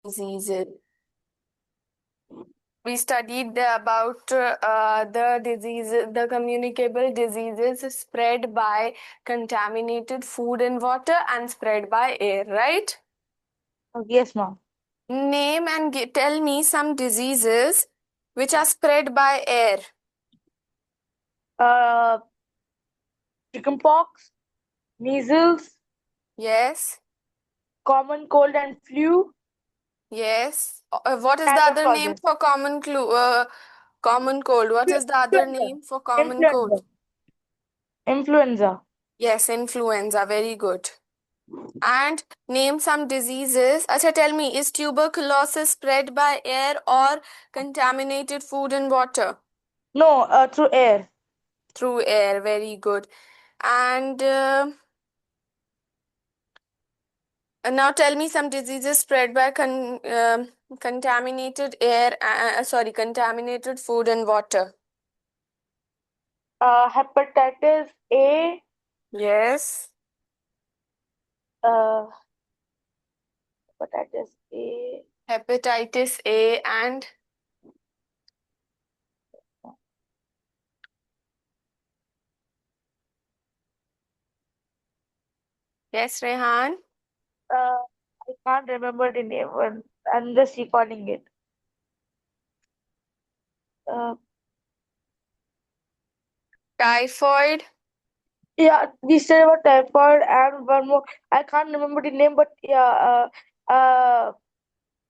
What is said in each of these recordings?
diseases. We studied about the diseases, the communicable diseases spread by contaminated food and water and spread by air, right? Yes, ma'am. Name and tell me some diseases which are spread by air. Uh, Chickenpox, measles, Yes, common cold and flu, yes. What is the other name tuberculosis, for common cold? What is the other influenza, name for common cold? influenza, influenza. Yes, influenza. Very good. And name some diseases. Acha, tell me, is tuberculosis spread by air or contaminated food and water? No, through air. Through air. Very good. And now tell me some diseases spread by contaminated air, contaminated food and water. Hepatitis A, Yes. uh, hepatitis A, Hepatitis A and yes, Rehan. I can't remember the name. I'm just recalling it. Uh, Typhoid. yeah, we said about typhoid and one more. I can't remember the name, but yeah,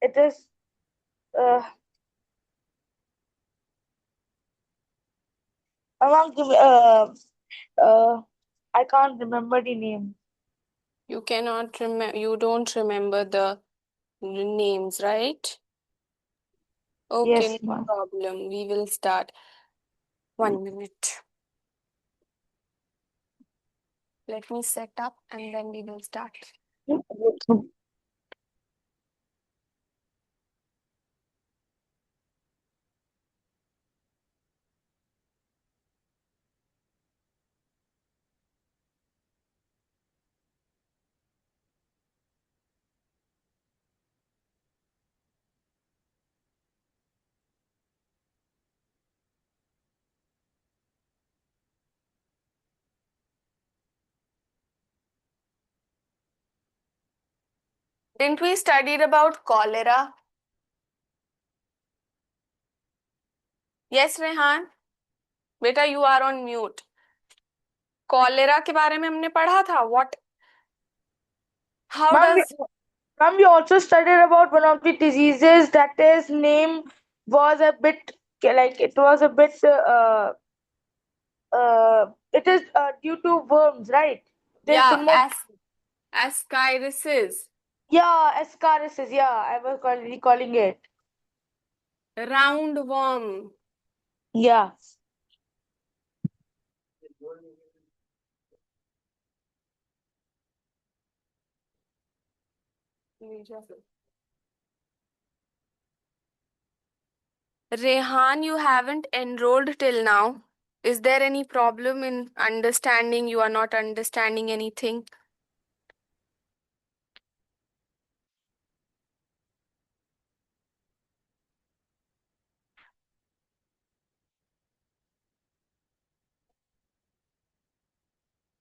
it is. Uh, among the I can't remember the name. You cannot remember. You don't remember the names, right? Okay, no Yes, ma'am. problem. We will start. 1 minute. Let me set up and then we will start. Didn't we studied about cholera? Yes, Rehan. बेटा you are on mute. Cholera के बारे में हमने पढ़ा था. What? How Ma'am, does? ma'am, we also studied about one of the diseases that is name was a bit like it was a bit it is due to worms, right? It is the Yeah, most ascariasis. yeah, ascaris. Yeah, I was recalling it. Roundworm. Yeah. Rehan, you haven't enrolled till now. Is there any problem in understanding? You are not understanding anything?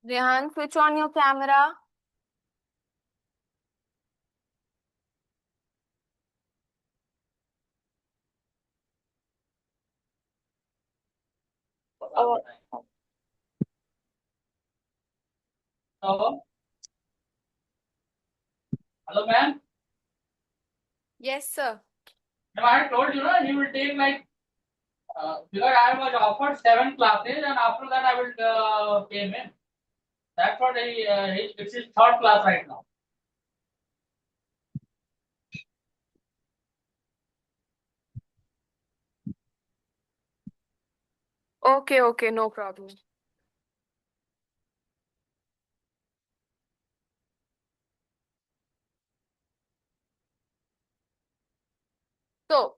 Rehan, switch on your camera. Oh, Hello, hello, ma'am. Yes, sir. Ma'am, I had told you, no, he will take like because I was offered 7 classes, and after that I will pay him. That's what it's his third class right now. Okay, okay, no problem. So,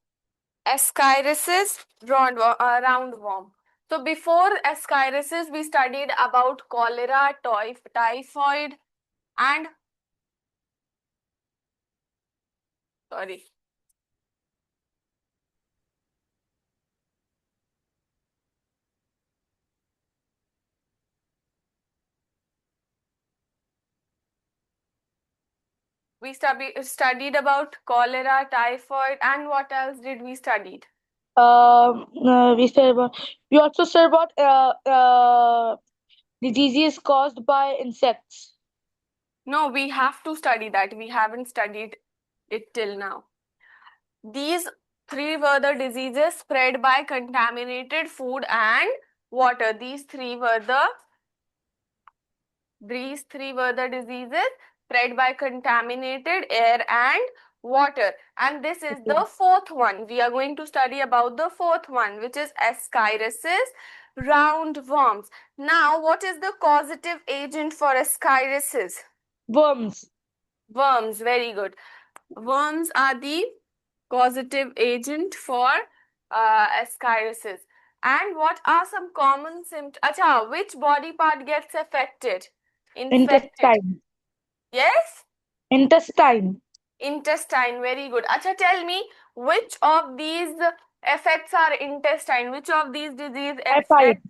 ascariasis, roundworm. So, before ascariasis, we studied about cholera, typhoid, and Sorry. We studied about cholera, typhoid, and what else did we study? We also said about diseases caused by insects. No, we have to study that. We haven't studied it till now. These three were the diseases spread by contaminated food and water. These three were the diseases spread by contaminated air and water. And this is the fourth one. We are going to study about the fourth one, which is ascariasis, roundworms. Now, what is the causative agent for ascariasis? Worms. Worms, very good. Worms are the causative agent for ascariasis. And what are some common symptoms? Acha, which body part gets affected? Infected. Intestine. Yes? Intestine. Intestine, very good. Acha, tell me, which of these affects our intestine? Which of these disease Typhoid. affect?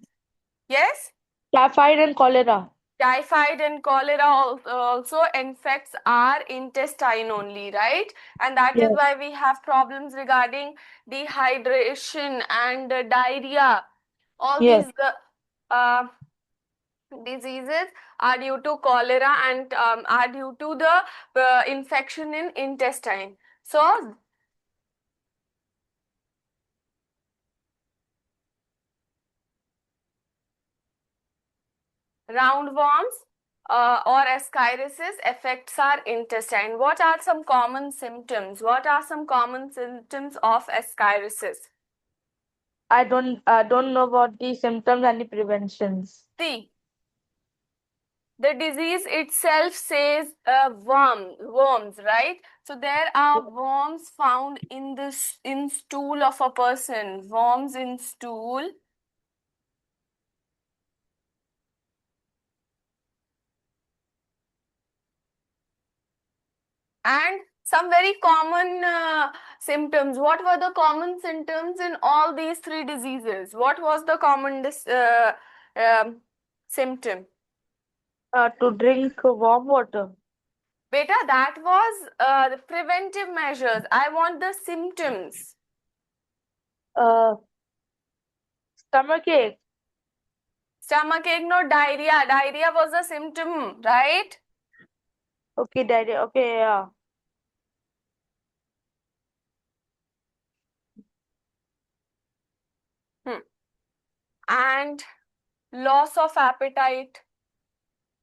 Yes? Typhoid and cholera. Typhoid and cholera also infects our intestine only, right? And that is Yes. why we have problems regarding dehydration and diarrhea. All Yes. these diseases are due to cholera and are due to the infection in intestine. So, roundworms or ascariasis affects our intestine. What are some common symptoms? What are some common symptoms of ascariasis? I don't know about the symptoms and the preventions. See, the disease itself says worms, right? So there are worms found in stool of a person. Worms in stool. And some very common symptoms. What were the common symptoms in all these three diseases? What was the common symptom? To drink warm water. Beta, that was the preventive measures. I want the symptoms. Stomachache. Stomachache, no, diarrhea. Diarrhea was a symptom, right? Okay, diarrhea. Okay, yeah. And loss of appetite.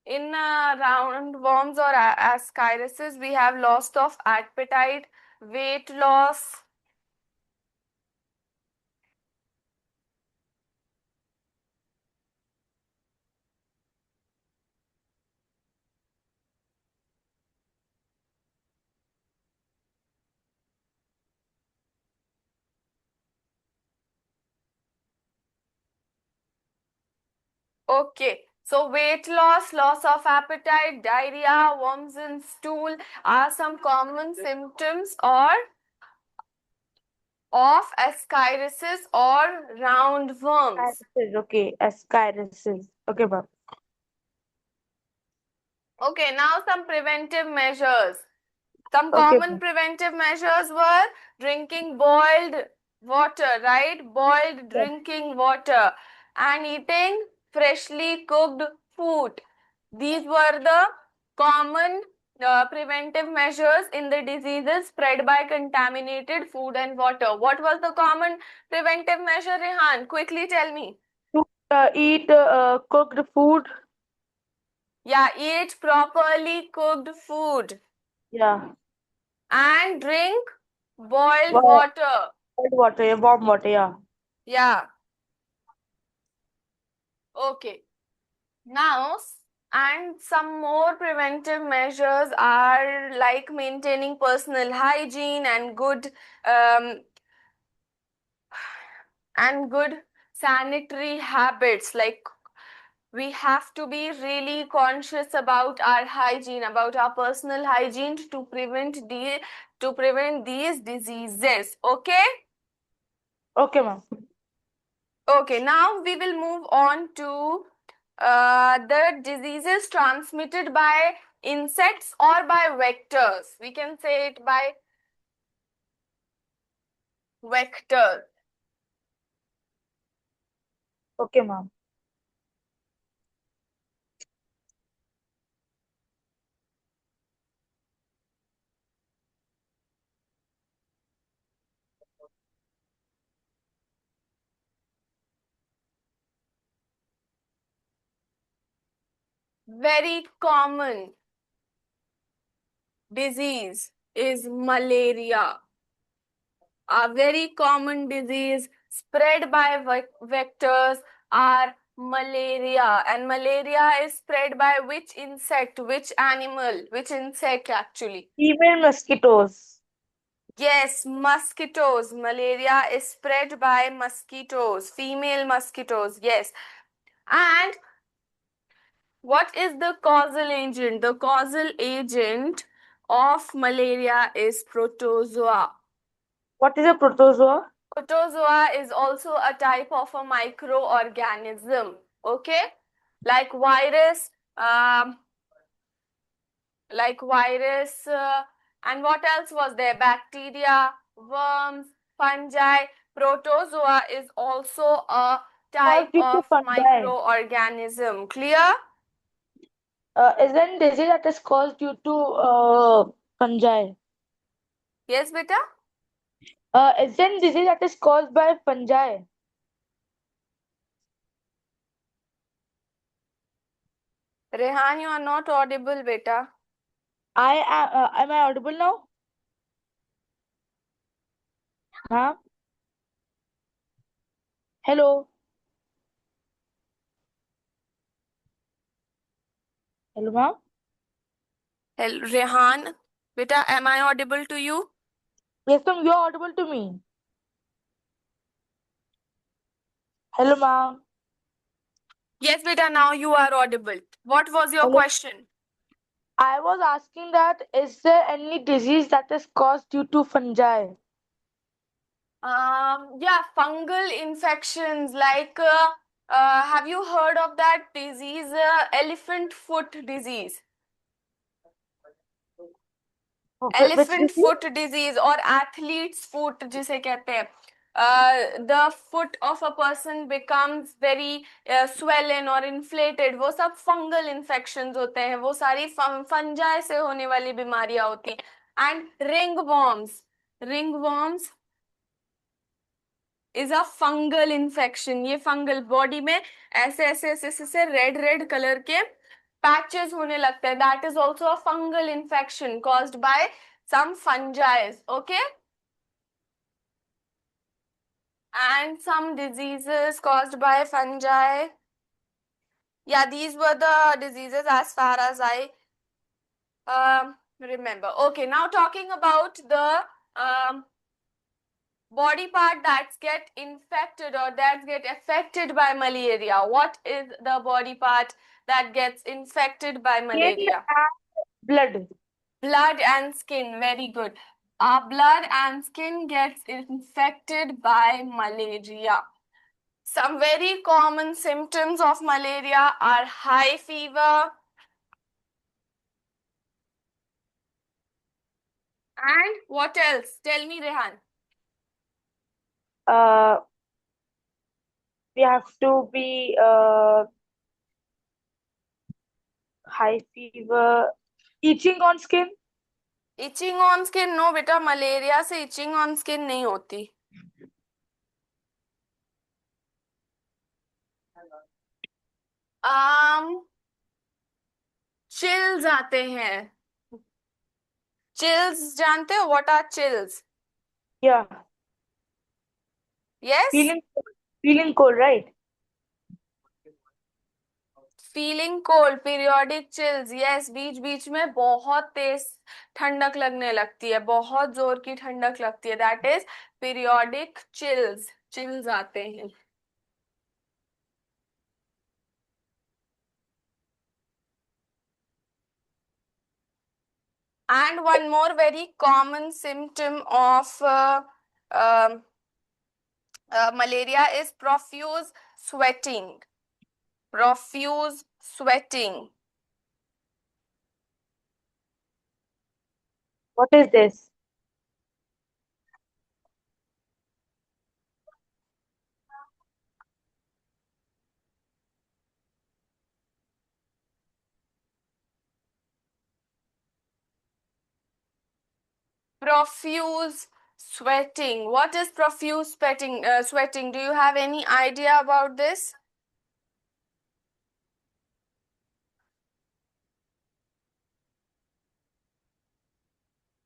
In roundworms or ascariasis, we have loss of appetite, weight loss. Okay, so weight loss, loss of appetite, diarrhea, worms in stool are some common symptoms or of ascariasis or roundworms. Ascariasis. Okay, ascariasis. Okay, ma'am. Okay, now some preventive measures. Some Okay, common ma'am. preventive measures were drinking boiled water, right? Boiled Yes. drinking water and eating freshly cooked food. These were the common preventive measures in the diseases spread by contaminated food and water. What was the common preventive measure, Rehan? Quickly tell me. To eat cooked food. Yeah, eat properly cooked food Yeah. and drink boiled Wa- water. Cold water, yeah, warm water, yeah. Yeah. Okay. Now, and some more preventive measures are like maintaining personal hygiene and good sanitary habits. Like we have to be really conscious about our hygiene, about our personal hygiene to prevent the to prevent these diseases. Okay? Okay, ma'am. Okay, now we will move on to the diseases transmitted by insects or by vectors. We can say it by vectors. Okay, ma'am. Very common disease is malaria. A very common disease spread by vectors are malaria. And malaria is spread by which insect, which animal, which insect actually? Female mosquitoes. Yes, mosquitoes. Malaria is spread by mosquitoes, female mosquitoes. Yes. And what is the causal agent? The causal agent of malaria is protozoa. What is a protozoa? Protozoa is also a type of a microorganism. Okay, like virus, and what else was there? Bacteria, worms, fungi. Protozoa is also a type Caused due to of fungi. microorganism. Clear? Is there any disease that is caused due to fungi? Yes, beta? Is there any disease that is caused by fungi? Rehan, you are not audible, beta. Am I audible now? Huh? Hello. Hello, ma'am. Rehan, beta, am I audible to you? Yes, ma'am. You are audible to me. Hello, ma'am. Yes, beta, now you are audible. What was your Hello. question? I was asking that is there any disease that is caused due to fungi? Yeah, fungal infections like have you heard of that disease, elephant foot disease? Which Elephant disease? foot disease or athlete's foot जिसे कहते हैं. The foot of a person becomes very swollen or inflated. वो सब fungal infections होते हैं. वो सारी fungi से होने वाली बीमारियां होती हैं. And ringworms is a fungal infection. ये fungal body में ऐसे ऐसे ऐसे ऐसे रेड कलर के patches होने लगते हैं. That is also a fungal infection caused by some fungi. Okay? And some diseases caused by fungi. Yeah, these were the diseases as far as I remember. Okay, now talking about the body part that get infected or that get affected by malaria. What is the body part that gets infected by malaria? Blood. Blood and skin. Very good. Our blood and skin gets infected by malaria. Some very common symptoms of malaria are high fever and what else? Tell me, Rehan. Uh, we have to be high fever, itching on skin. Itching on skin? No, beta, malaria से itching on skin नहीं होती. Chills आते हैं. Chills जानते हो? What are chills? Yeah. Yes? Feeling cold, right? Feeling cold, periodic chills. Yes, बीच बीच में बहुत तेज ठंडक लगने लगती है. बहुत जोर की ठंडक लगती है. That is periodic chills. Chills आते हैं. And one more very common symptom of malaria is profuse sweating. Profuse sweating. What is this? Profuse sweating. What is profuse sweating? Sweating. Do you have any idea about this?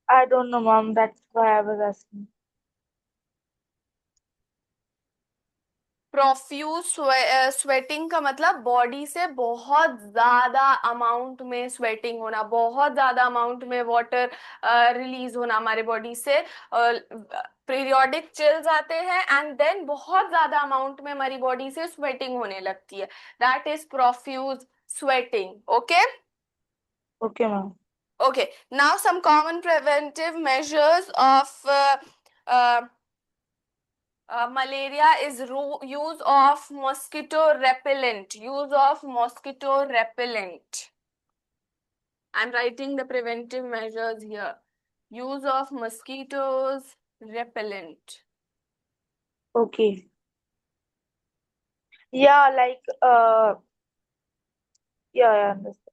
I don't know, mom. That's why I was asking. Profuse sweating का मतलब body से बहुत ज्यादा amount में sweating होना, बहुत ज्यादा amount में वाटर रिलीज होना हमारे बॉडी से। पीरियोडिक चिल्स आते हैं एंड देन बहुत ज्यादा अमाउंट में हमारी बॉडी से स्वेटिंग होने लगती है। That is profuse sweating. Okay Okay, mom. okay, now some common preventive measures of malaria is use of mosquito repellent. Use of mosquito repellent. I'm writing the preventive measures here. Use of mosquitoes repellent. Okay. Yeah, like yeah, I understand.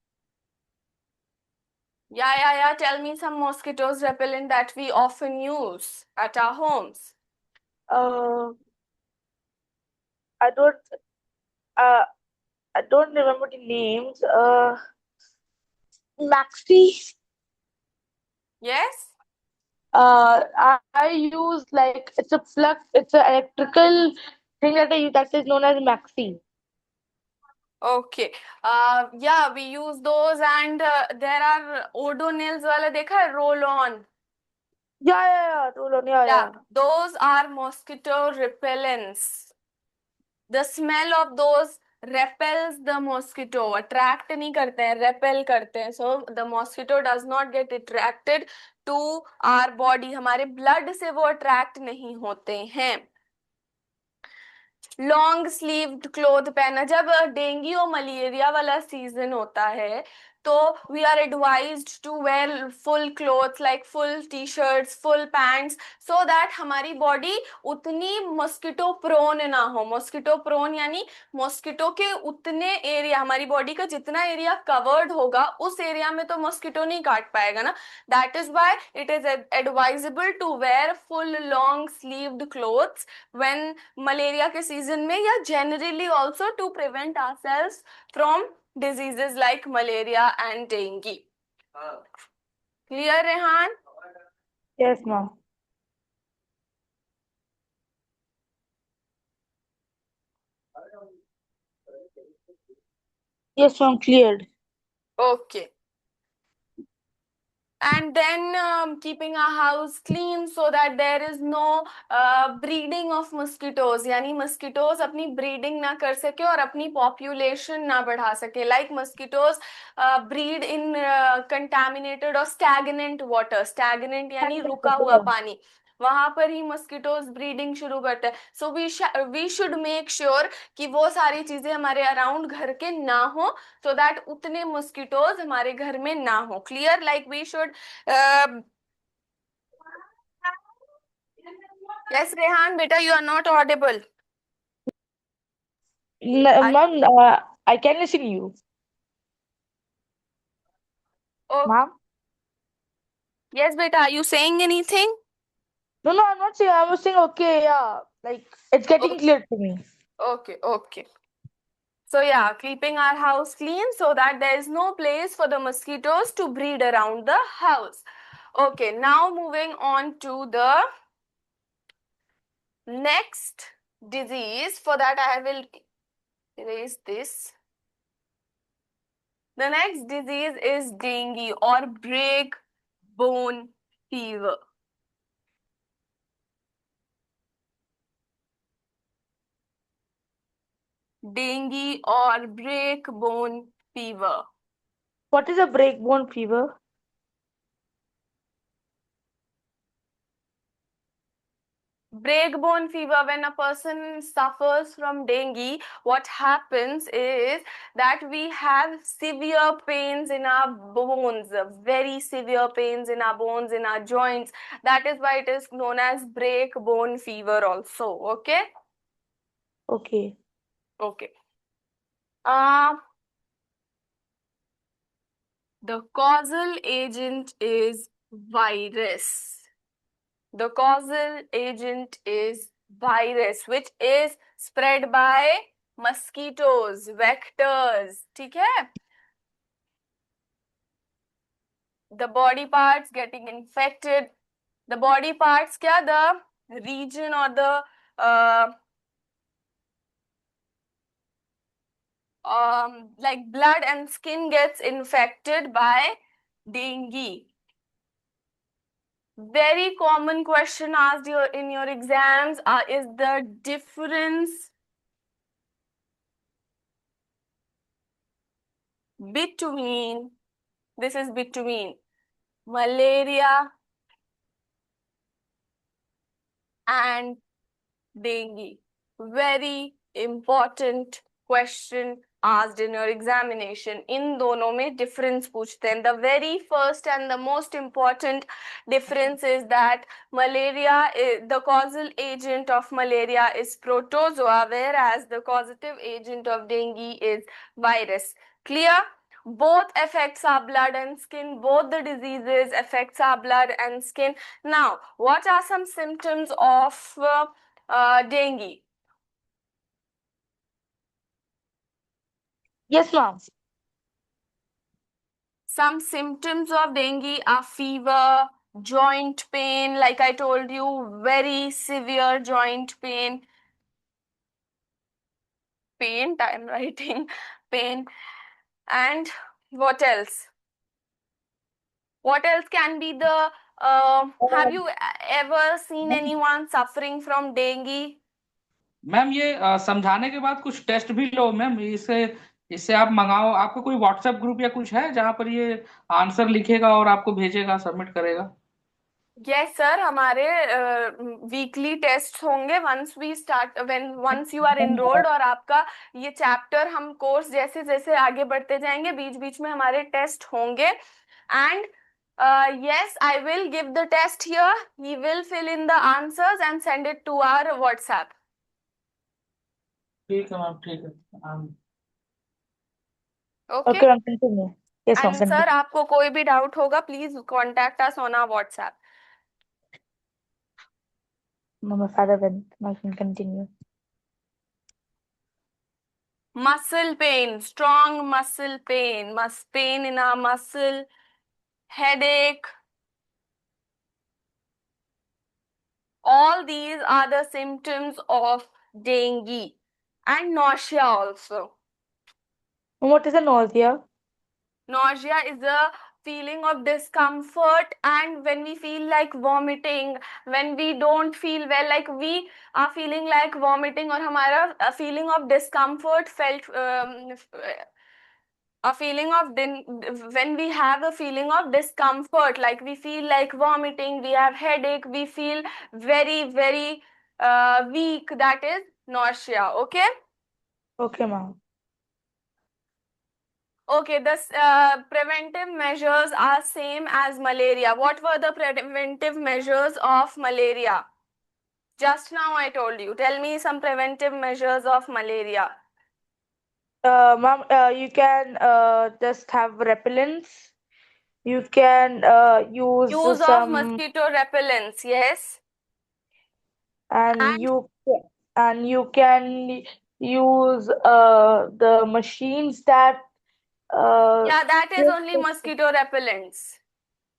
Yeah. Tell me some mosquitoes repellent that we often use at our homes. Uh, I don't uh I don't remember the names. Maxi. Yes? I use like it's a plug. It's an electrical thing that I use that is known as Maxi. Okay. Yeah, we use those and there are Odonils wala dekha hai, roll on. Yeah. Roll-on. Yeah, Yeah, those are mosquito repellents. The smell of those repels the mosquito. Attract नहीं करते हैं, repel करते हैं. So the mosquito does not get attracted to our body. हमारे blood से वो attract नहीं होते हैं. लॉन्ग स्लीव्ड क्लोथ पहना। जब डेंगू और मलेरिया वाला सीजन होता है तो we are advised to wear full cloth like full T shirts, full pants, so that हमारी बॉडी उतनी मॉस्किटो प्रोन ना हो। मॉस्किटो प्रोन यानी मॉस्किटो के उतने एरिया, हमारी बॉडी का जितना एरिया कवर्ड होगा उस एरिया में तो मॉस्किटो नहीं काट पाएगा ना। That is why it is advisable to wear full long sleeved clothes when malaria के सीजन में, या generally also to prevent ourselves from diseases like malaria and dengue. Clear, Rehan? Yes, ma'am. Yes, ma'am. Cleared. Okay. And then keeping our house clean so that there is no breeding of mosquitoes, यानी mosquitoes अपनी breeding ना कर सके और अपनी population ना बढ़ा सके. Like mosquitoes breed in contaminated or stagnant water. Stagnant यानी रुका हुआ पानी, वहां पर ही मस्किटोज ब्रीडिंग शुरू करते हैं. So we should make sure कि वो सारी चीजें हमारे अराउंड घर के ना हो, so that उतने मस्किटोज हमारे घर में ना हो. Clear? Like we should yes, Rehan, beta, you are not audible. Ma'am, I can listen to you. Oh, Ma'am? yes, beta, are you saying anything? No, I'm not saying. I was saying okay, yeah. Like it's getting clear to me. Okay. So yeah, keeping our house clean so that there is no place for the mosquitoes to breed around the house. Okay, now moving on to the next disease. For that I will erase this. The next disease is dengue or break bone fever. Dengue or break bone fever. What is a breakbone fever? Breakbone fever, when a person suffers from dengue, what happens is that we have severe pains in our bones, very severe pains in our bones, in our joints. That is why it is known as breakbone fever also. Okay? Okay. Okay. The causal agent is virus. The causal agent is virus, which is spread by mosquitoes, vectors. ठीक है? The body parts getting infected. The body parts क्या? The region or the like blood and skin gets infected by dengue. Very common question asked in your exams is the difference between, this is between malaria and dengue. Very important question asked in your examination. इन दोनों में difference पूछते हैं. The very first and the most important difference is that malaria, the causal agent of malaria is protozoa, whereas the causative agent of dengue is virus. Clear? Both affects our blood and skin. Both the diseases affects our blood and skin. Now, what are some symptoms of dengue? Yes, ma'am. Some symptoms of dengue are fever, joint pain, like I told you, very severe joint pain. Pain, I'm writing pain. And what else? What else can be the, have you ever seen anyone suffering from dengue? Ma'am ये समझाने के बाद कुछ test भी लो ma'am, इससे इससे आप मंगाओ। आपका कोई व्हाट्सएप ग्रुप या कुछ है जहाँ पर ये आंसर लिखेगा और आपको भेजेगा, सबमिट करेगा? यस सर, हमारे वीकली टेस्ट होंगे वंस यू आर एनरोल्ड, और आपका ये चैप्टर, हम कोर्स जैसे जैसे आगे बढ़ते जाएंगे बीच बीच में हमारे टेस्ट होंगे. And yes, I will give the test here. He will fill in the answers and send it to our WhatsApp. ठीक है मैम, ठीक है। Okay? Okay, ma'am, continue. Yes, ma'am, And sir, continue. आपको कोई भी doubt होगा, please contact us on our WhatsApp. No, my father went. I can continue. Muscle pain, strong muscle pain, pain in our muscle, headache. All these are the symptoms of dengue, and nausea also. What is a nausea? Nausea is a feeling of discomfort, and when we feel like vomiting, when we don't feel well, like we are feeling like vomiting, or हमारा a feeling of discomfort felt, a feeling of when we have a feeling of discomfort, like we feel like vomiting, we have headache, we feel very weak, that is nausea. Okay? Okay, ma'am. Okay, the preventive measures are same as malaria. What were the preventive measures of malaria? Just now I told you. Tell me some preventive measures of malaria. Ma'am, you can just have repellents. You can use Use of some, mosquito repellents, yes. and And you can use the machines that yeah, that is yes, only mosquito repellents.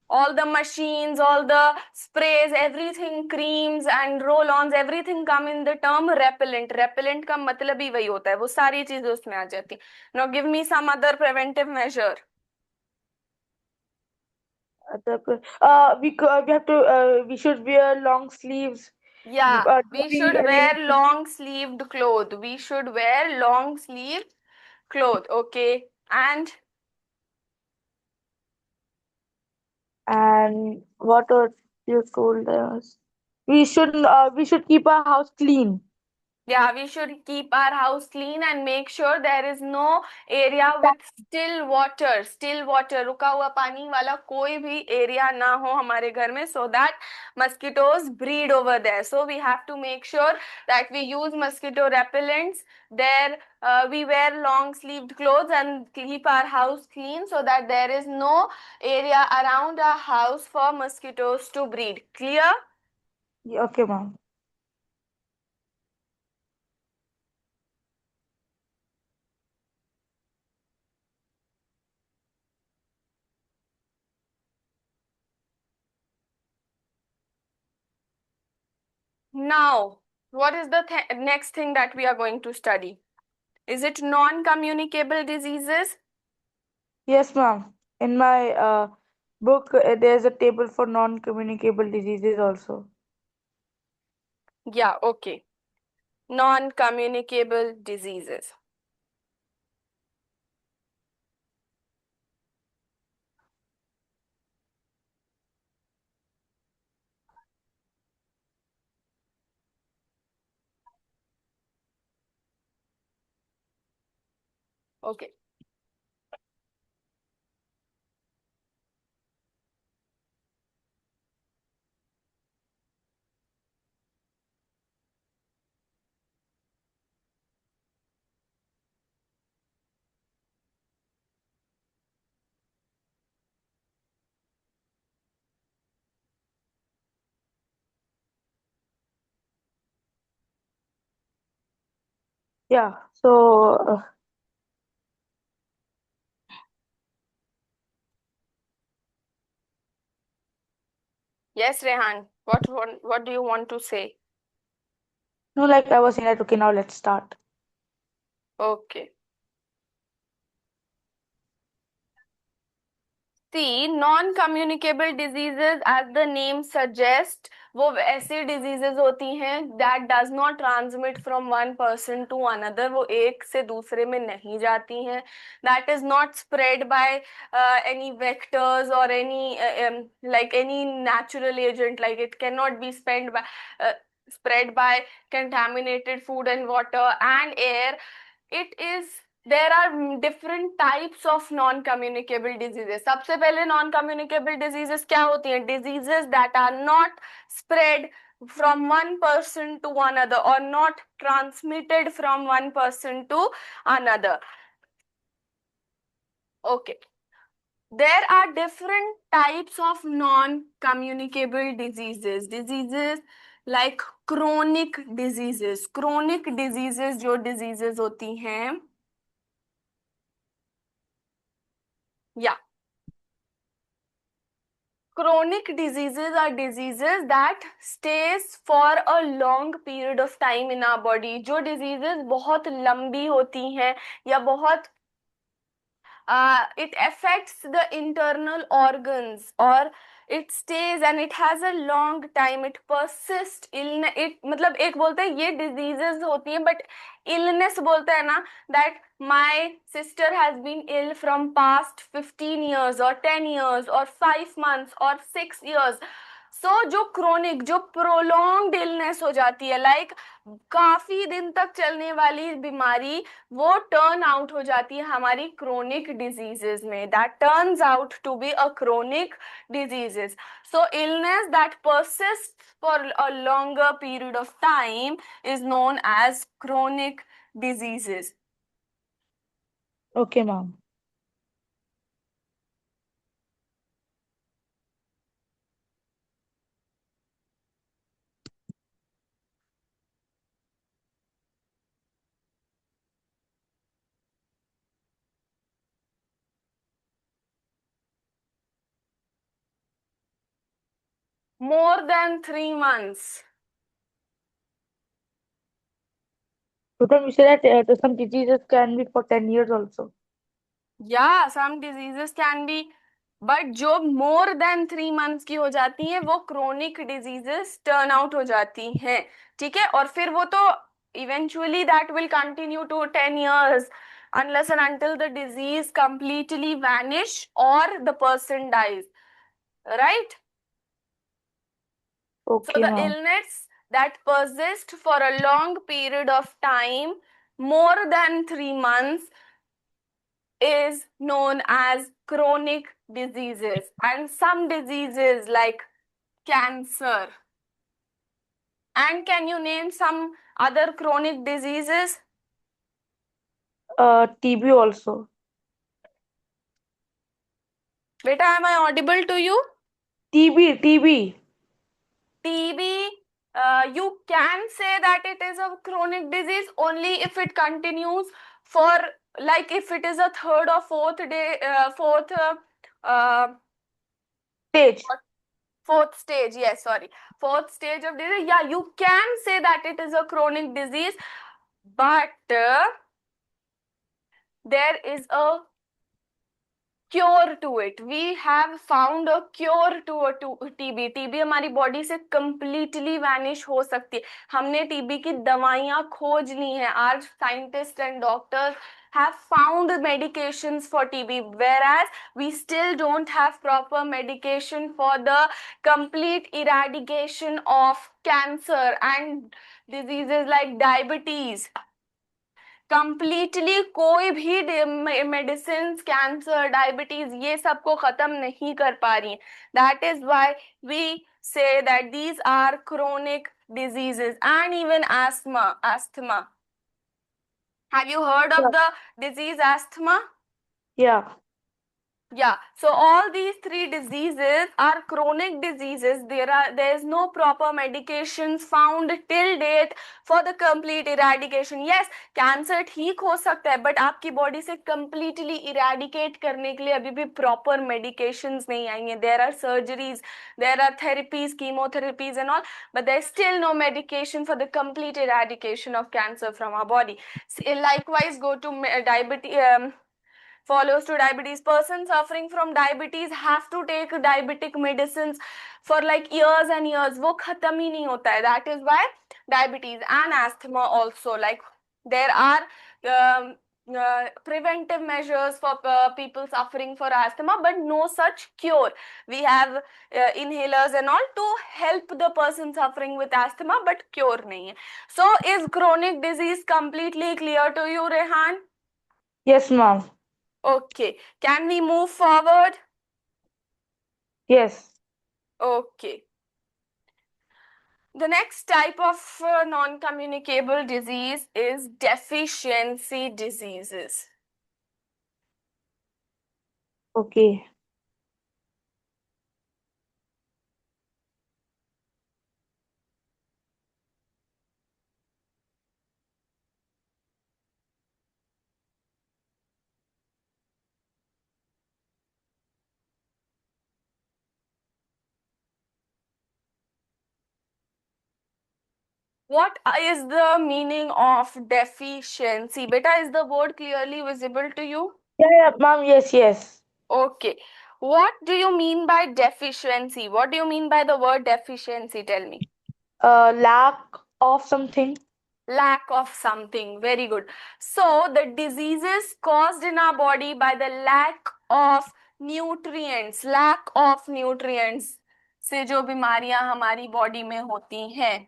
All the machines, all the sprays, everything, creams and roll-ons, everything come in the term repellent. Repellent का मतलब ही वही होता है, वो सारी चीजें उसमें आ जाती. Now give me some other preventive measure. we should wear long sleeves. Yeah, we During should wear any long-sleeved clothes. We should wear long-sleeved clothes. Okay, and and what are you told us? we should keep our house clean. Yeah, we should keep our house clean and make sure there is no area with still water. Still water, रुका हुआ पानी वाला कोई भी area ना हो हमारे घर में, so that mosquitoes breed over there. So we have to make sure that we use mosquito repellents. There, we wear long sleeved clothes and keep our house clean so that there is no area around our house for mosquitoes to breed. Clear? Yeah, okay, ma'am. Now, what is the next thing that we are going to study? Is it non-communicable diseases? Yes, ma'am. In my book, there's a table for non-communicable diseases also. Yeah, okay. Non-communicable diseases. Okay. Yeah. So Yes, Rehan. What do you want to say? no, like I was saying that. Okay, now let's start. Okay. See, non-communicable diseases, as the name suggests, वो ऐसी diseases होती हैं that does not transmit from one person to another. वो एक से दूसरे में नहीं जाती हैं. That is not spread by any vectors or any like any natural agent. Like it cannot be spread by contaminated food and water and air. It is there are different types of non-communicable diseases. सबसे पहले non-communicable diseases क्या होती हैं? Diseases that are not spread from one person to another or not transmitted from one person to another. Okay. There are different types of non-communicable diseases. Diseases like chronic diseases. Chronic diseases जो diseases होती हैं, yeah. Chronic diseases are diseases that stays for a long period of time in our body. जो diseases बहुत लंबी होती हैं या बहुत it affects the internal organs or it stays and it has a long time, it persists illness. it मतलब एक बोलते हैं ये diseases होती हैं but illness बोलते हैं ना, that my sister has been ill from past 15 years or 10 years or 5 months or 6 years. So जो chronic जो prolonged illness हो जाती है, like काफी दिन तक चलने वाली बीमारी, वो टर्न आउट हो जाती है हमारी क्रोनिक डिजीजेस में. That turns out to be a chronic diseases. So illness that persist for a longer period of time is known as chronic diseases. Okay, ma'am. More than 3 months. So then we say that some diseases can be for 10 years also. Yeah, some diseases can be, but जो more than 3 months की हो जाती हैं वो chronic diseases turn out हो जाती हैं. ठीक है, और फिर वो तो eventually that will continue to 10 years unless and until the disease completely vanish or the person dies. Right? So Okay, the ma'am. illness that persist for a long period of time, more than 3 months, is known as chronic diseases. And some diseases like cancer. And can you name some other chronic diseases? TB also. Beta, am I audible to you? TB. TB, you can say that it is a chronic disease only if it continues for, like, if it is a third or fourth day, Stage. fourth stage. Yes, sorry, fourth stage of disease. Yeah, you can say that it is a chronic disease, but there is a cure to it. We have found a cure to TB. TB हमारी body से completely vanish हो सकती है. हमने TB की दवाइयां खोज ली हैं. आज scientist and doctors have found medications for TB, whereas we still don't have proper medication for the complete eradication of cancer and diseases like diabetes. Completely कोई भी मेडिसिन कैंसर डायबिटीज ये सबको खत्म नहीं कर पा रही. That is why we say that these are chronic diseases and even asthma. Have you heard of the disease asthma? Yeah. Yeah, so all these three diseases are chronic diseases. There is no proper medications found till date for the complete eradication. Yes, cancer ठीक हो सकता है, but आपकी body से completely eradicate करने के लिए अभी भी proper medications नहीं आएंगे. There are surgeries, there are therapies, chemotherapies and all, but there is still no medication for the complete eradication of cancer from our body. Likewise, go to diabetes. Follows to diabetes. Person suffering from diabetes have to take diabetic medicines for like years and years. वो खत्म ही नहीं होता है. That is why diabetes and asthma also, like, there are preventive measures for people suffering for asthma, but no such cure. We have inhalers and all to help the person suffering with asthma, but cure नहीं है. So is chronic disease completely clear to you, Rehan? Yes, ma'am. Okay, can we move forward? Yes. Okay. The next type of non-communicable disease is deficiency diseases. Okay. What is the meaning of deficiency? Beta, is the word clearly visible to you? Yeah, ma'am. Yes. Okay. What do you mean by deficiency? What do you mean by the word deficiency? Tell me. Lack of something. Lack of something. Very good. So the diseases caused in our body by the lack of nutrients से जो बीमारियां हमारी body में होती हैं.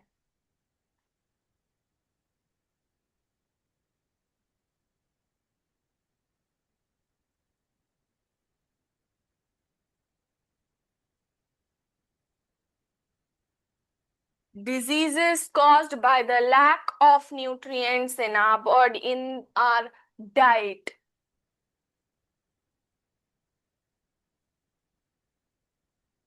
Diseases caused by the lack of nutrients in our body, in our diet.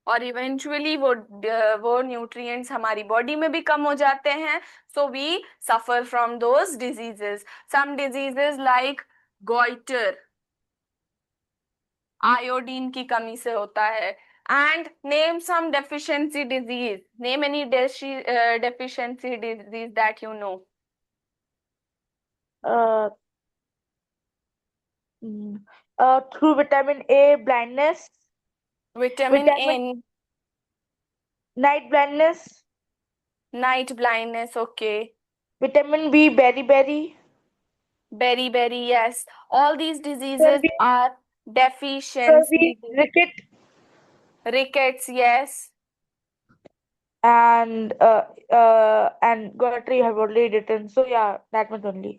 और eventually वो nutrients हमारी बॉडी में भी कम हो जाते हैं. So we suffer from those diseases. Some diseases like goiter iodine की कमी से होता है. And name some deficiency disease. Name any deficiency disease that you know. Through vitamin A, blindness. Vitamin A, Night blindness. night blindness. Okay. Vitamin B, beriberi. Beriberi, yes. All these diseases Scurvy. are deficiency. Ricket. Rickets, yes. and Gayatri have already written. So yeah, that much only.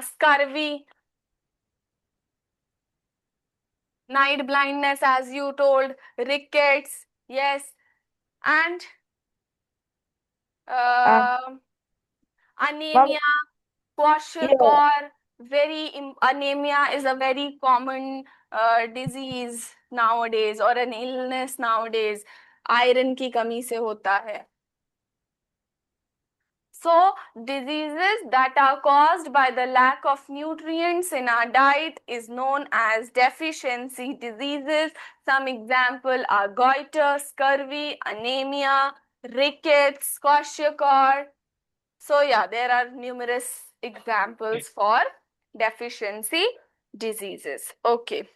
Scurvy, night blindness, as you told, rickets, yes, and And ma'am, anemia, yeah, kwashiorkor. Anemia is a very common disease nowadays, or an illness nowadays. Iron की कमी से होता है. So, diseases that are caused by the lack of nutrients in our diet is known as deficiency diseases. Some example are goiter, scurvy, anemia, rickets, kwashiorkor. So yeah, there are numerous examples for deficiency diseases. Okay.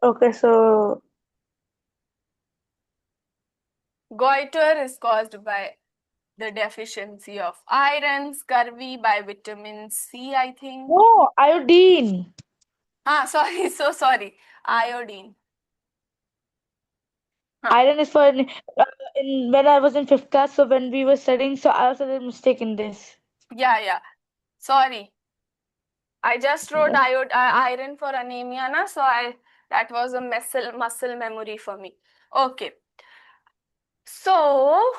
okay, so Goiter is caused by the deficiency of iron, scurvy by vitamin C, I think. no, iodine. Sorry, so sorry. Iodine. Iron is for in when I was in fifth class. So when we were studying, so I also did a mistake in this. Yeah. Sorry. I just wrote Yes. iron for anemia, na? So that was a muscle memory for me. Okay. So,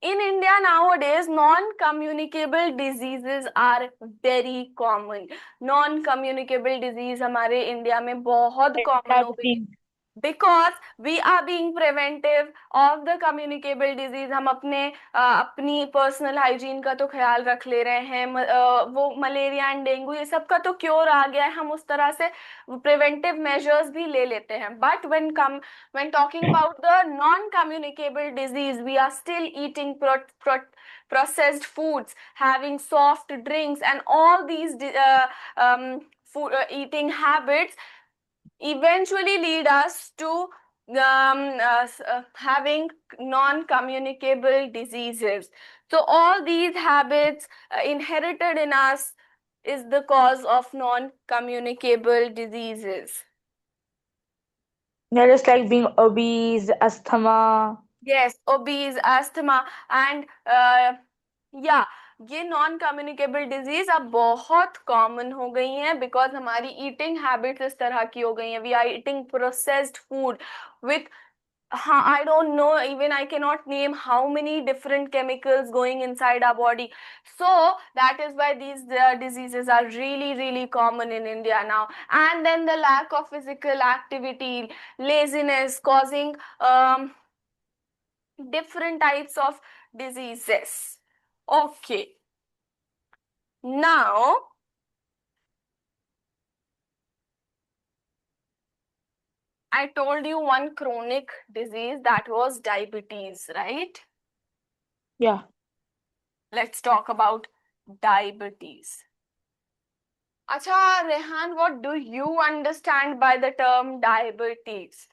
in India nowadays, non-communicable diseases are very common. Non-communicable disease हमारे India में बहुत common हो गई है. Diabetes. Because we are being preventive of the communicable disease. हम अपनी personal hygiene का तो ख्याल रख ले रहे हैं. वो मलेरिया एंड डेंगू ये सब का तो क्योर आ गया है, हम उस तरह से प्रिवेंटिव मेजर्स भी ले लेते हैं. But when talking about the non-communicable disease, we are still eating processed foods, having soft drinks, and all these eating habits eventually lead us to having non-communicable diseases. So all these habits inherited in us is the cause of non-communicable diseases. Yeah, just like being obese, asthma. Yes, obese, asthma, and या ये non communicable disease अब बहुत common हो गई हैं because हमारी eating habits इस तरह की हो गई हैं. We are eating processed food with I don't know, even I cannot name how many different chemicals going inside our body. So that is why these diseases are really, really common in India now. And then the lack of physical activity, laziness causing different types of diseases. Okay. Now, I told you one chronic disease that was diabetes, right? Yeah. Let's talk about diabetes. Acha, Rehan, what do you understand by the term diabetes?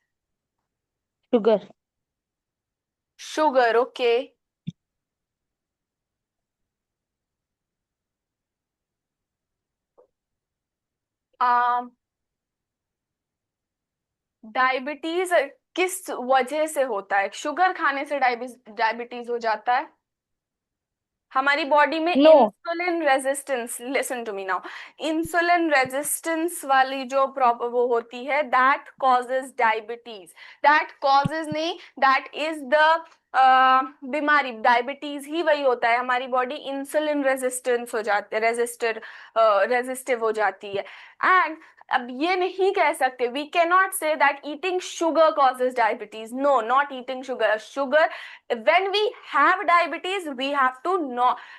Sugar. Sugar, okay. Diabetes किस वजह से होता है? Sugar खाने से diabetes हो जाता है? हमारी बॉडी में No. Insulin resistance, listen to me now, insulin resistance वाली जो वो होती है, that causes diabetes. That causes नहीं, दैट इज द बीमारी. डायबिटीज ही वही होता है, हमारी बॉडी इंसुलिन रेजिस्टेंस हो जाती है, रेजिस्टिव हो जाती है. एंड अब ये नहीं कह सकते, we can not say that eating sugar causes diabetes. No, not eating sugar. When we have diabetes, we have to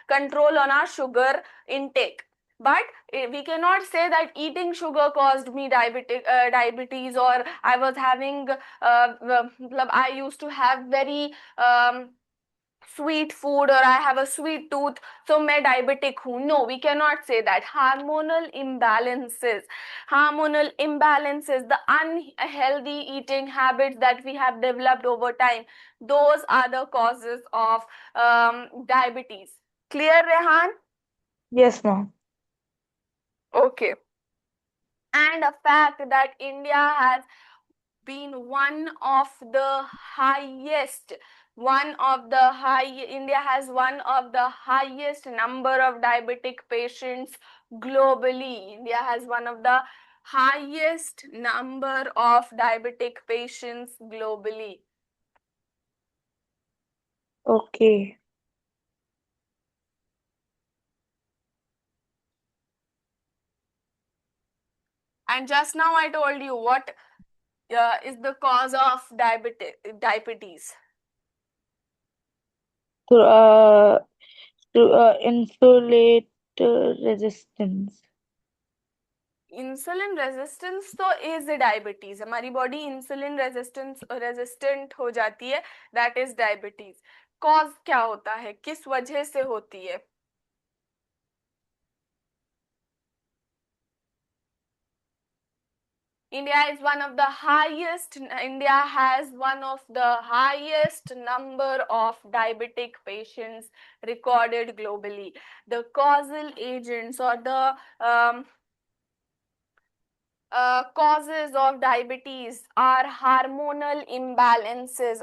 control on our sugar intake. But we cannot say that eating sugar caused me diabetes, or I was having I used to have very sweet food or I have a sweet tooth, so मैं diabetic हूँ. No, we cannot say that. Hormonal imbalances, the unhealthy eating habits that we have developed over time, those are the causes of diabetes. Clear, Rehan? Yes, ma'am. Okay. And a fact that India has been India has one of the highest number of diabetic patients globally. India has one of the highest number of diabetic patients globally. Okay. And just now I told you what is the cause of diabetes. Insulate resistance. Insulin resistance तो is diabetes. हमारी body insulin resistant हो जाती है, that is diabetes. Cause क्या होता है, किस वजह से होती है? India has one of the highest number of diabetic patients recorded globally. The causal agents or the causes of diabetes are hormonal imbalances,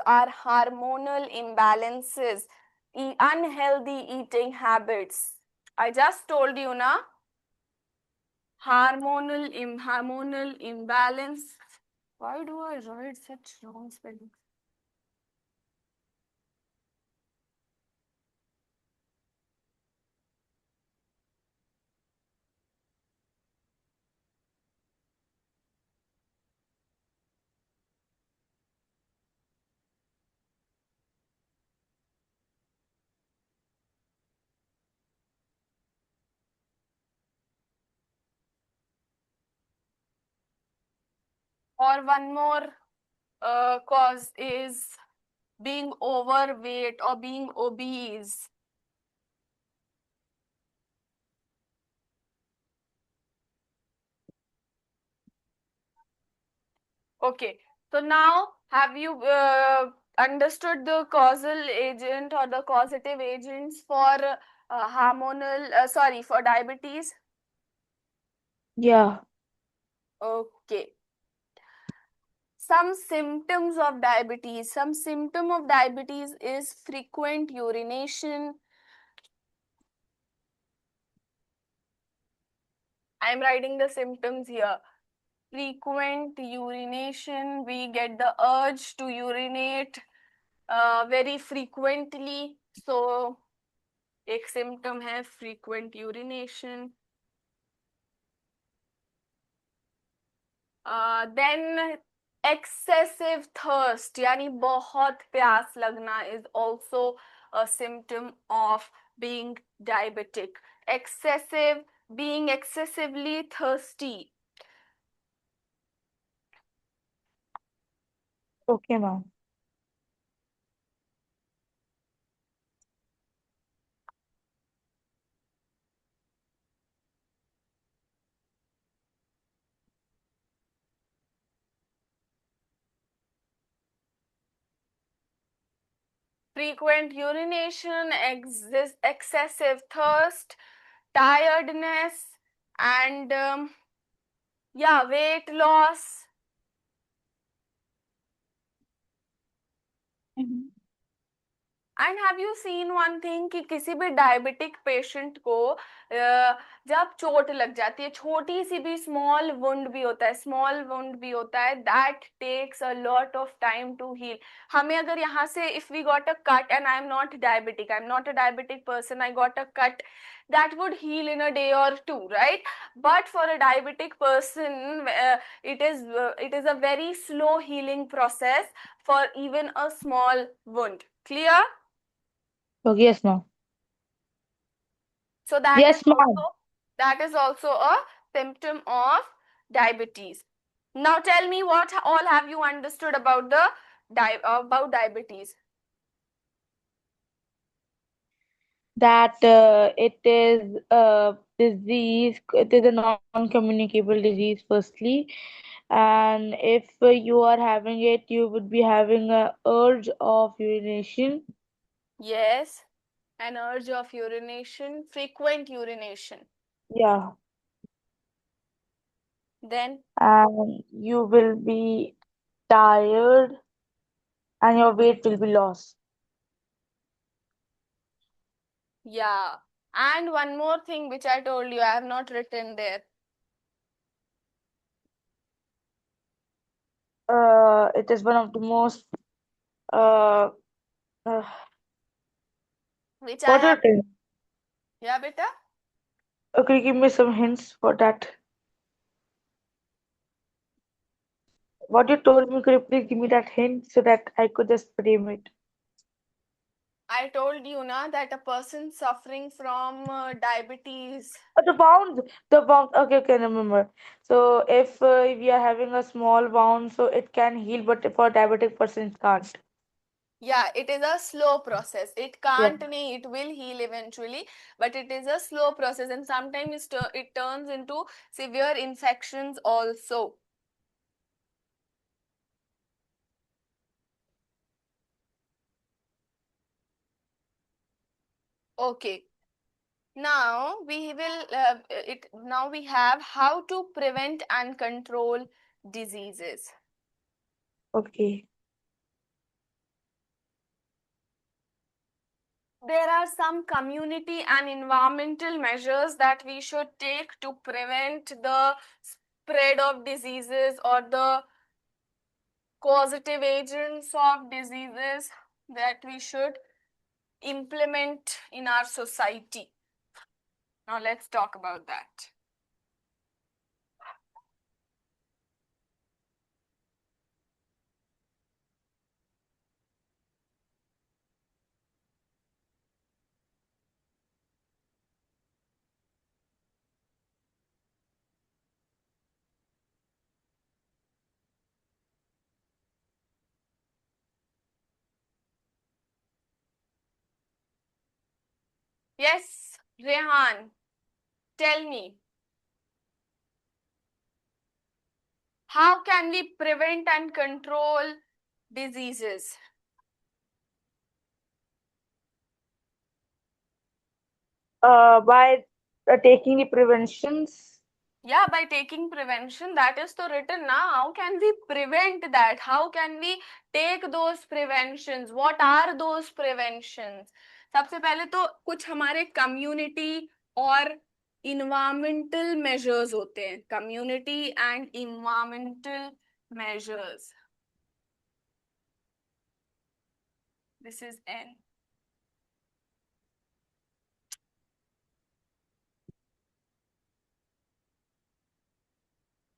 unhealthy eating habits. I just told you, na? Hormonal imbalance. Why do I write such wrong spellings? Or one more cause is being overweight or being obese. Okay, so now have you understood the causal agent or the causative agents for for diabetes? Yeah. Okay. Some symptom of diabetes is frequent urination. I am writing the symptoms here. Frequent urination, we get the urge to urinate very frequently. So, एक symptom है frequent urination. Then excessive thirst, यानी बहुत प्यास लगना is also a symptom of being diabetic. Being excessively thirsty. Okay, ma'am. Frequent urination, excessive thirst, tiredness, and weight loss. And have you seen one thing कि किसी भी diabetic patient को जब चोट लग जाती है, छोटी सी भी स्मॉल वुंड भी होता है, that takes a lot of time to heal. हमें अगर यहाँ से if we got a cut and I am not a diabetic person, I got a cut, that would heal in a day or two, right? But for a diabetic person, it is a very slow healing process for even a small wound. Clear? Oh, yes, ma'am. So Yes, ma'am. that is also a symptom of diabetes. Now tell me, what all have you understood about about diabetes? that it is a disease, it is a non-communicable disease, firstly. And if you are having it, you would be having a urge of urination. Yes, an urge of urination, frequent urination. Yeah. Then, And you will be tired and your weight will be lost. yeah. And one more thing which I told you, I have not written there. It is one of the most uh, uh Which I what do you have. think? Yeah, beta? Could you give me some hints for that? What you told me, could you please give me that hint so that I could just frame it? I told you na that a person suffering from diabetes. Oh, the bounce. Okay, okay, I remember. So if we are having a small bounce, so it can heal, but for diabetic person it can't. Yeah, it is a slow process. It Yeah. can't, it will heal eventually, but it is a slow process, and sometimes it turns into severe infections also. Okay. Now we have how to prevent and control diseases. Okay. There are some community and environmental measures that we should take to prevent the spread of diseases or the causative agents of diseases that we should implement in our society. Now let's talk about that. Yes, Rehan, tell me, how can we prevent and control diseases? By taking the preventions. Yeah, by taking prevention, that is to written now. How can we prevent that? How can we take those preventions? What are those preventions? सबसे पहले तो कुछ हमारे community और environmental measures होते हैं. Community and environmental measures. This is N.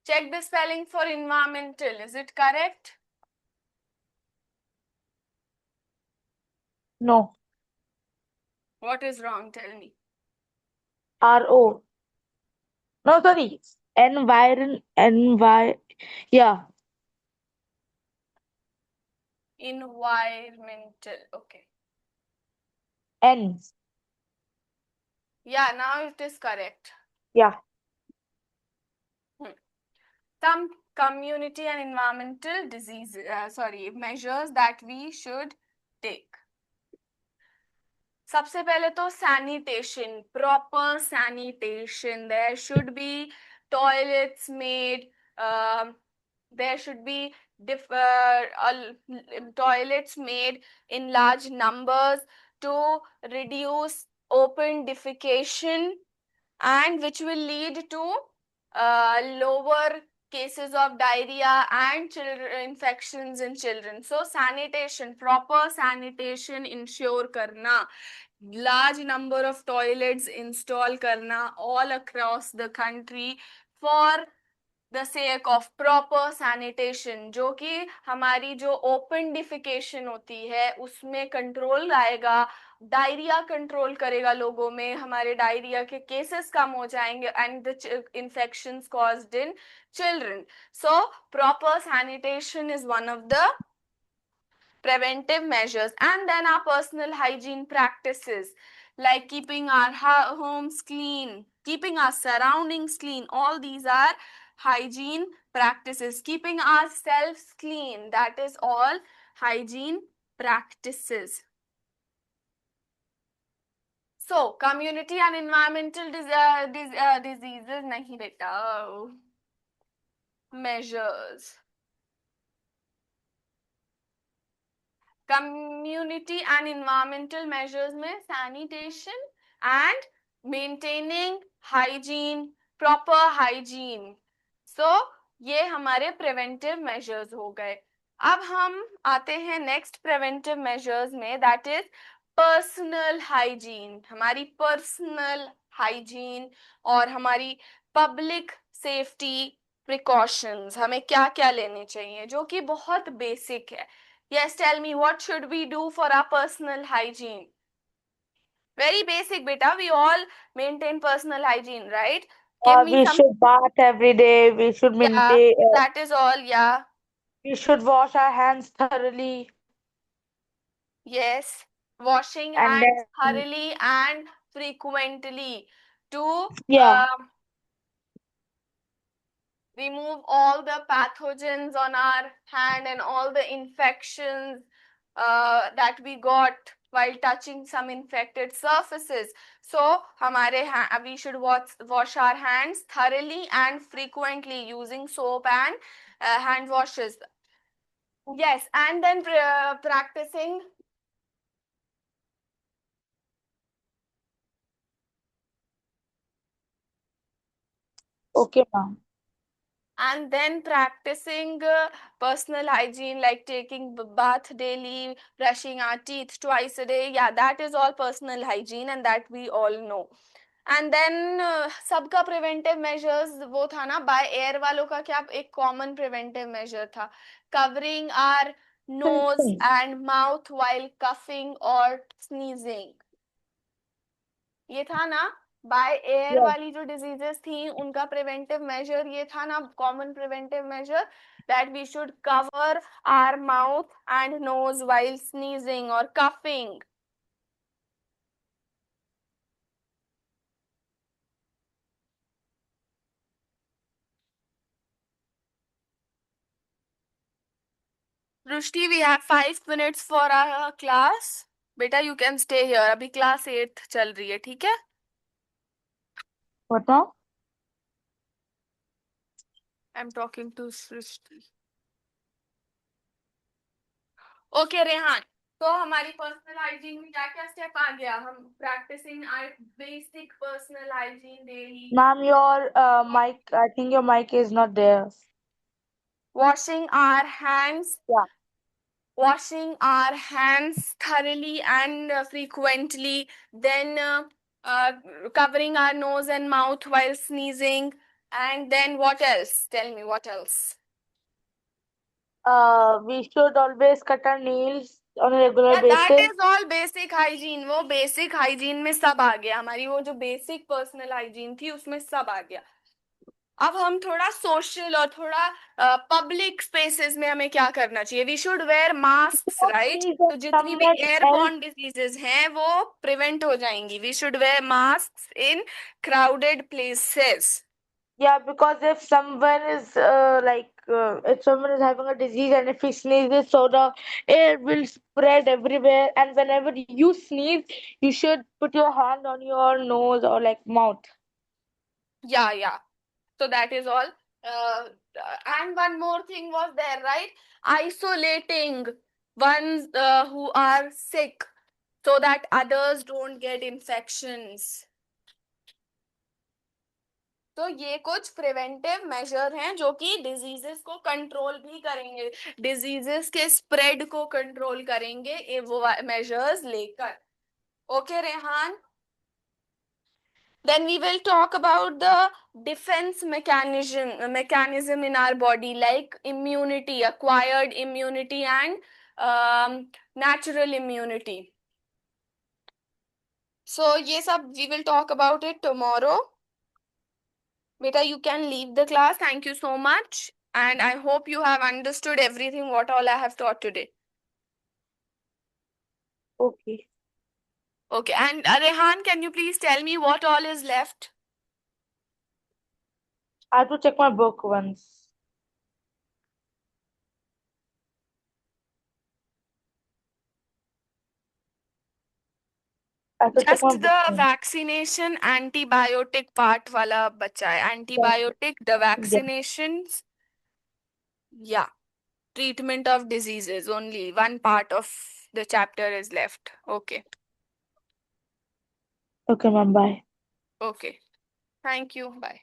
Check the spelling for environmental. Is it correct? No. What is wrong? Tell me. RO. No, sorry. Yeah. Environmental. Okay. N. Yeah, now it is correct. Yeah. Some community and environmental measures that we should take. सबसे पहले तो sanitation, proper sanitation. There should be toilets made. There should be toilets made in large numbers to reduce open defecation, and which will lead to lower cases of diarrhea and infections in children. So sanitation, proper sanitation ensure karna, large number of toilets install karna all across the country for the sake of proper sanitation, जो कि हमारी जो open defecation होती है उसमें control आएगा, diarrhoea control करेगा लोगों में, हमारे डायरिया के केसेस कम हो जाएंगे and the infections caused in children. So proper sanitation is one of the preventive measures. And then our personal hygiene practices like keeping our homes clean, keeping our surroundings clean. All these are hygiene practices. Keeping ourselves clean, that is all hygiene practices. So, community and environmental diseases, nahi beta. Measures. Community and environmental measures में sanitation and maintaining hygiene, proper hygiene. So, ये हमारे preventive measures हो गए. अब हम आते हैं next preventive measures में, that is personal hygiene. हमारी personal hygiene और हमारी public safety precautions, हमें क्या क्या लेने चाहिए जो कि बहुत basic है. Yes, tell me, what should we do for our personal hygiene? Very basic, beta. We all maintain personal hygiene, right? Give me We some. should bath every day. We should Yeah, maintain. that is all. Yeah. We should wash our hands thoroughly, Yes. Washing and hands then thoroughly and frequently to yeah, remove all the pathogens on our hand and all the infections that we got while touching some infected surfaces. So, we should wash our hands thoroughly and frequently using soap and hand washes. Yes, and then practicing. okay, ma'am. And then practicing personal hygiene like taking bath daily, brushing our teeth twice a day. Yeah, that is all personal hygiene and that we all know. And then सबका preventive measures वो था ना, by air वालों का क्या एक common preventive measure था, covering our nose and mouth while coughing or sneezing. ये था ना, बाय एयर Yeah. वाली जो डिजीजेस थी उनका प्रिवेंटिव मेजर ये था ना, common preventive major, that we should cover our mouth and nose while sneezing और coughing. Rushti, we have 5 minutes for our class. बेटा you can stay here. अभी क्लास 8 चल रही है, ठीक है? What now? I'm talking to Srishti. Okay Rehan, तो हमारी पर्सनल हाइजीन में क्या क्या स्टेप आ गया? हम practicing basic personal hygiene daily. Ma'am, your mic. I think your mic is not there. Washing our hands. Yeah. Washing our hands thoroughly and frequently. Then covering our nose and mouth while sneezing. And then what else? Tell me what else. We should always cut our nails on a regular Yeah, that basis. is all basic hygiene. वो basic hygiene में सब आ गया. हमारी वो जो basic personal hygiene थी उसमें सब आ गया. अब हम थोड़ा सोशल और थोड़ा पब्लिक स्पेसेस में हमें क्या करना चाहिए? We should wear mask, right? तो जितनी भी Somewhat एयरबॉर्न डिजीजेस हैं वो प्रिवेंट हो जाएंगी. We should wear mask in crowded places. Yeah, because if someone is if someone is having a disease and if he sneezes, so the air will spread everywhere. And whenever you sneeze, you should put your hand on your nose or like mouth. Yeah. So that is all. And one more thing was there, right? Isolating ones who are sick so that others don't get infections. तो ये कुछ preventive measure हैं जो कि diseases को control भी करेंगे, diseases के स्प्रेड को कंट्रोल करेंगे ये वो मेजर्स लेकर. Okay Rehan, then we will talk about the defense mechanism in our body, like immunity, acquired immunity and natural immunity. So ये सब we will talk about it tomorrow. Beta, you can leave the class. Thank you so much. And I hope you have understood everything what all I have taught today. Okay. Okay, and Rehan, can you please tell me what all is left? I have to check my book once. I have to check Just my book the once. vaccination antibiotic part wala bacha hai. Antibiotic, the Yeah. vaccinations, yeah. Treatment of diseases, only one part of the chapter is left. Okay. Okay, ma'am. Bye. Okay. Thank you. Bye.